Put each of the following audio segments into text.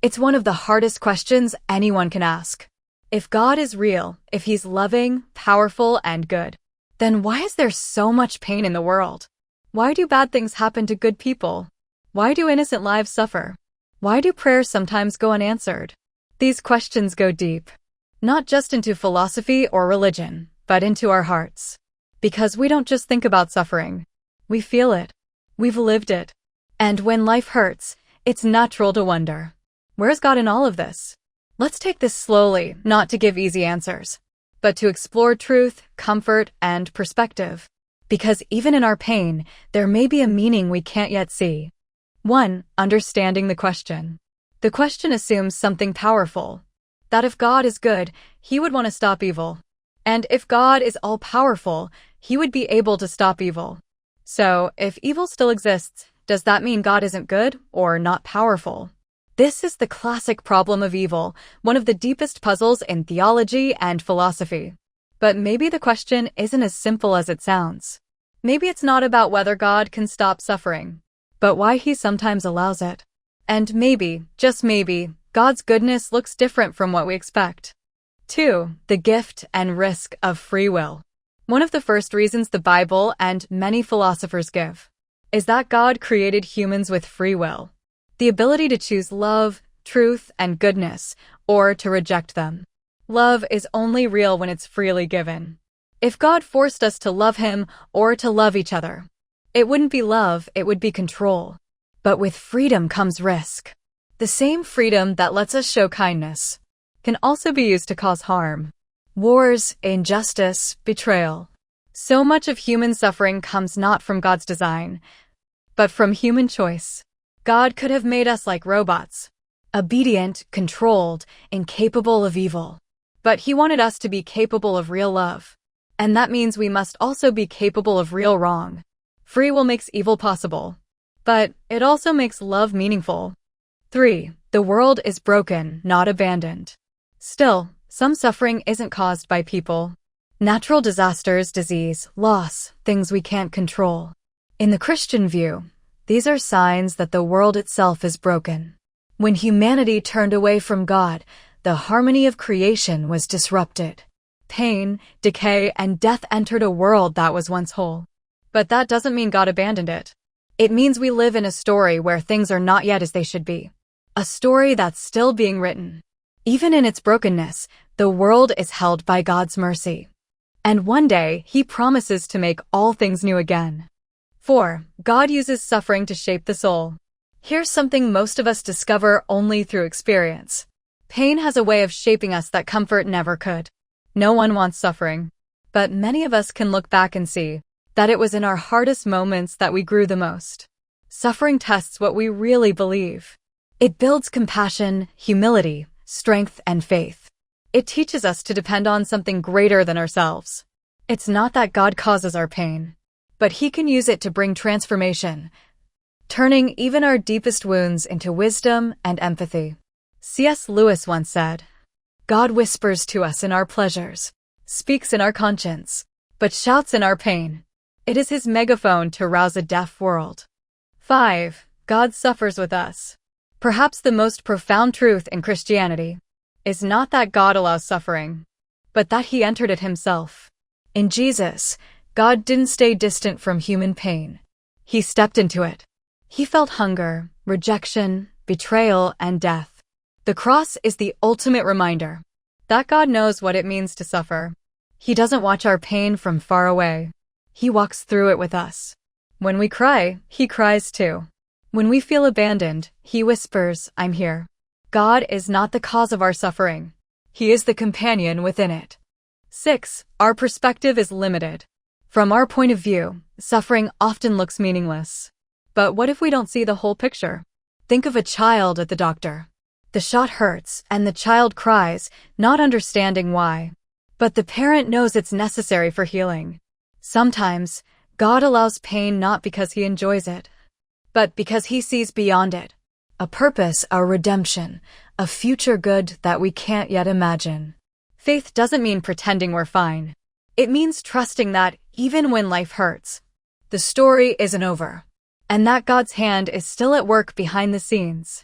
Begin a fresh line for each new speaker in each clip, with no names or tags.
It's one of the hardest questions anyone can ask. If God is real, if He's loving, powerful, and good, then why is there so much pain in the world? Why do bad things happen to good people? Why do innocent lives suffer? Why do prayers sometimes go unanswered? These questions go deep, not just into philosophy or religion, but into our hearts. Because we don't just think about suffering. We feel it. We've lived it. And when life hurts, it's natural to wonder, where's God in all of this? Let's take this slowly, not to give easy answers, but to explore truth, comfort, and perspective. Because even in our pain, there may be a meaning we can't yet see. 1. Understanding the question. The question assumes something powerful. That if God is good, He would want to stop evil. And if God is all-powerful, He would be able to stop evil. So, if evil still exists, does that mean God isn't good or not powerful? This is the classic problem of evil, one of the deepest puzzles in theology and philosophy. But maybe the question isn't as simple as it sounds. Maybe it's not about whether God can stop suffering, but why He sometimes allows it. And maybe, just maybe, God's goodness looks different from what we expect. 2. The gift and risk of free will. One of the first reasons the Bible and many philosophers give is that God created humans with free will. The ability to choose love, truth, and goodness, or to reject them. Love is only real when it's freely given. If God forced us to love Him or to love each other, it wouldn't be love, it would be control. But with freedom comes risk. The same freedom that lets us show kindness can also be used to cause harm. Wars, injustice, betrayal. So much of human suffering comes not from God's design, but from human choice. God could have made us like robots, obedient, controlled, incapable of evil. But He wanted us to be capable of real love. And that means we must also be capable of real wrong. Free will makes evil possible, but it also makes love meaningful. 3. The world is broken, not abandoned. Still, some suffering isn't caused by people. Natural disasters, disease, loss, things we can't control. In the Christian view, these are signs that the world itself is broken. When humanity turned away from God, the harmony of creation was disrupted. Pain, decay, and death entered a world that was once whole. But that doesn't mean God abandoned it. It means we live in a story where things are not yet as they should be. A story that's still being written. Even in its brokenness, the world is held by God's mercy. And one day, He promises to make all things new again. 4. God uses suffering to shape the soul. Here's something most of us discover only through experience. Pain has a way of shaping us that comfort never could. No one wants suffering. But many of us can look back and see that it was in our hardest moments that we grew the most. Suffering tests what we really believe. It builds compassion, humility, strength, and faith. It teaches us to depend on something greater than ourselves. It's not that God causes our pain, but He can use it to bring transformation, turning even our deepest wounds into wisdom and empathy. C.S. Lewis once said, God whispers to us in our pleasures, speaks in our conscience, but shouts in our pain. It is His megaphone to rouse a deaf world. 5. God suffers with us. Perhaps the most profound truth in Christianity is not that God allows suffering, but that He entered it Himself. In Jesus, God didn't stay distant from human pain. He stepped into it. He felt hunger, rejection, betrayal, and death. The cross is the ultimate reminder that God knows what it means to suffer. He doesn't watch our pain from far away. He walks through it with us. When we cry, He cries too. When we feel abandoned, He whispers, I'm here. God is not the cause of our suffering. He is the companion within it. 6. Our perspective is limited. From our point of view, suffering often looks meaningless. But what if we don't see the whole picture? Think of a child at the doctor. The shot hurts, and the child cries, not understanding why. But the parent knows it's necessary for healing. Sometimes, God allows pain not because He enjoys it, but because He sees beyond it. A purpose, a redemption, a future good that we can't yet imagine. Faith doesn't mean pretending we're fine. It means trusting that, even when life hurts, the story isn't over, and that God's hand is still at work behind the scenes.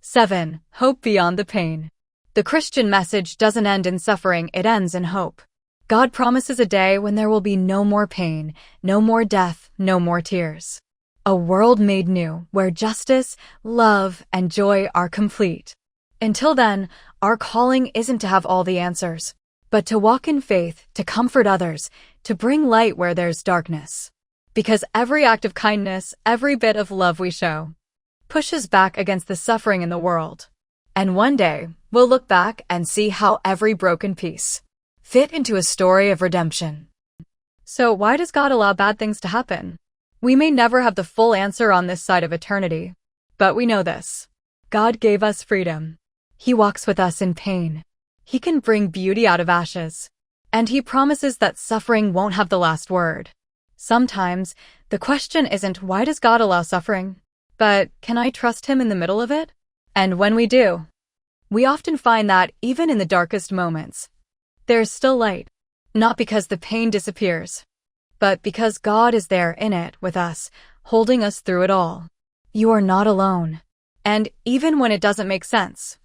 7. Hope beyond the pain. The Christian message doesn't end in suffering, it ends in hope. God promises a day when there will be no more pain, no more death, no more tears. A world made new, where justice, love, and joy are complete. Until then, our calling isn't to have all the answers, but to walk in faith, to comfort others, to bring light where there's darkness. Because every act of kindness, every bit of love we show, pushes back against the suffering in the world. And one day, we'll look back and see how every broken piece fit into a story of redemption. So why does God allow bad things to happen? We may never have the full answer on this side of eternity, but we know this. God gave us freedom. He walks with us in pain. He can bring beauty out of ashes. And He promises that suffering won't have the last word. Sometimes, the question isn't why does God allow suffering, but can I trust Him in the middle of it? And when we do, we often find that even in the darkest moments, there's still light. Not because the pain disappears, but because God is there in it with us, holding us through it all. You are not alone. And even when it doesn't make sense,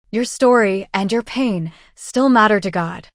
your story and your pain still matter to God.